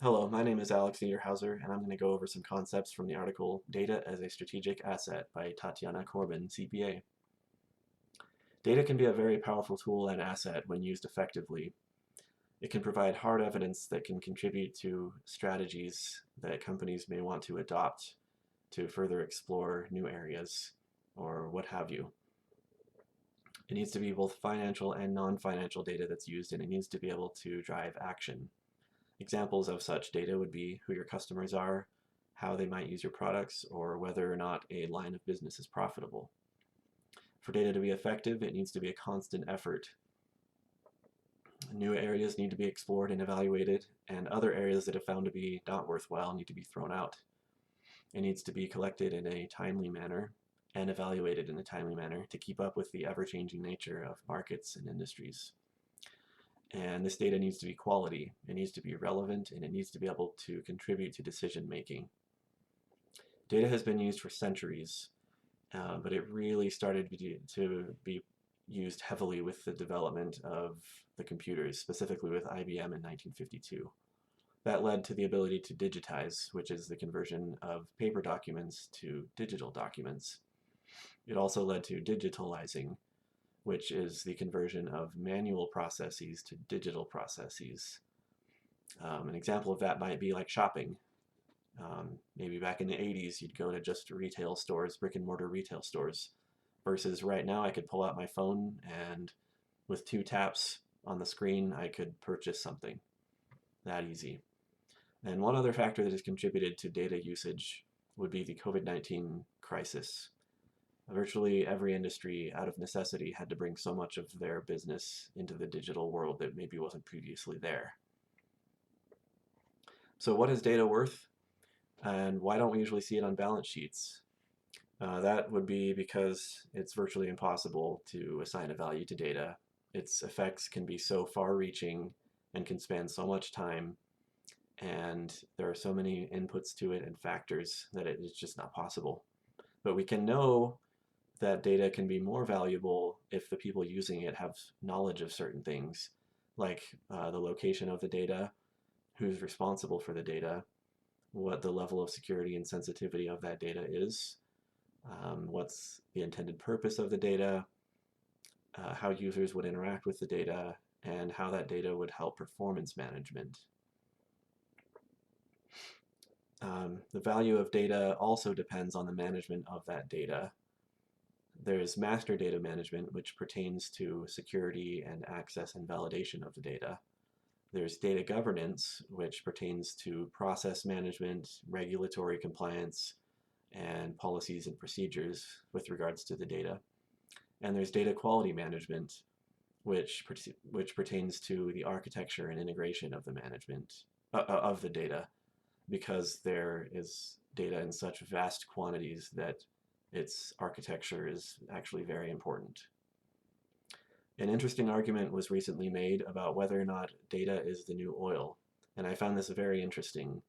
Hello, my name is Alex Niederhauser, and I'm going to go over some concepts from the article Data as a Strategic Asset by Tatyana Corban, CPA. Data can be a very powerful tool and asset when used effectively. It can provide hard evidence that can contribute to strategies that companies may want to adopt to further explore new areas or what have you. It needs to be both financial and non-financial data that's used, and it needs to be able to drive action. Examples of such data would be who your customers are, how they might use your products, or whether or not a line of business is profitable. For data to be effective, it needs to be a constant effort. New areas need to be explored and evaluated, and other areas that have found to be not worthwhile need to be thrown out. It needs to be collected in a timely manner and evaluated in a timely manner to keep up with the ever-changing nature of markets and industries. And this data needs to be quality, it needs to be relevant, and it needs to be able to contribute to decision making. Data has been used for centuries, but it really started to be used heavily with the development of the computers, specifically with IBM in 1952. That led to the ability to digitize, which is the conversion of paper documents to digital documents. It also led to digitalizing, which is the conversion of manual processes to digital processes. An example of that might be like shopping. Maybe back in the 80s, you'd go to just retail stores, brick and mortar retail stores, versus right now I could pull out my phone and with 2 taps on the screen, I could purchase something. That easy. And one other factor that has contributed to data usage would be the COVID-19 crisis. Virtually every industry, out of necessity, had to bring so much of their business into the digital world that maybe wasn't previously there. So what is data worth? And why don't we usually see it on balance sheets? That would be because it's virtually impossible to assign a value to data. Its effects can be so far-reaching and can span so much time, and there are so many inputs to it and factors that it is just not possible. But we can know that data can be more valuable if the people using it have knowledge of certain things, like the location of the data, who's responsible for the data, what the level of security and sensitivity of that data is, what's the intended purpose of the data, how users would interact with the data, and how that data would help performance management. The value of data also depends on the management of that data. There's master data management, which pertains to security and access and validation of the data. There's data governance, which pertains to process management, regulatory compliance, and policies and procedures with regards to the data. And there's data quality management, which pertains to the architecture and integration of the management of the data, because there is data in such vast quantities that its architecture is actually very important. An interesting argument was recently made about whether or not data is the new oil, and I found this very interesting.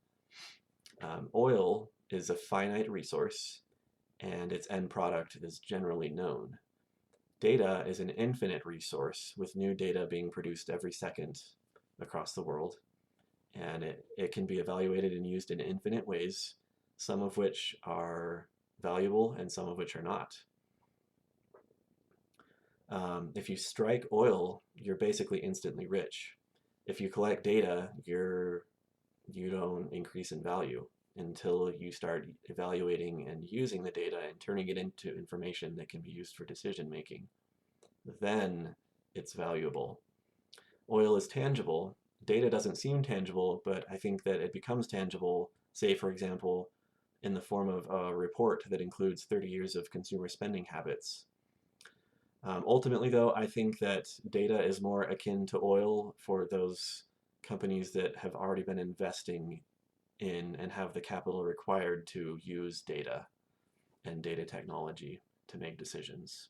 Oil is a finite resource, and its end product is generally known. Data is an infinite resource, with new data being produced every second across the world, and it can be evaluated and used in infinite ways, some of which are valuable and some of which are not. If you strike oil, you're basically instantly rich. If you collect data, you don't increase in value until you start evaluating and using the data and turning it into information that can be used for decision making. Then it's valuable. Oil is tangible. Data doesn't seem tangible, but I think that it becomes tangible, say for example, in the form of a report that includes 30 years of consumer spending habits. Ultimately, though, I think that data is more akin to oil for those companies that have already been investing in and have the capital required to use data and data technology to make decisions.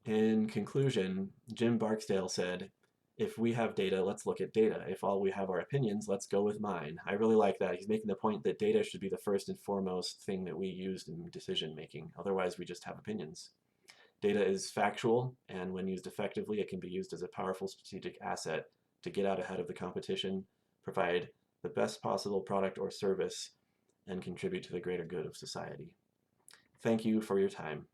In conclusion, Jim Barksdale said, "If we have data, let's look at data. If all we have are opinions, let's go with mine." I really like that. He's making the point that data should be the first and foremost thing that we use in decision making. Otherwise, we just have opinions. Data is factual, and when used effectively, it can be used as a powerful strategic asset to get out ahead of the competition, provide the best possible product or service and contribute to the greater good of society. Thank you for your time.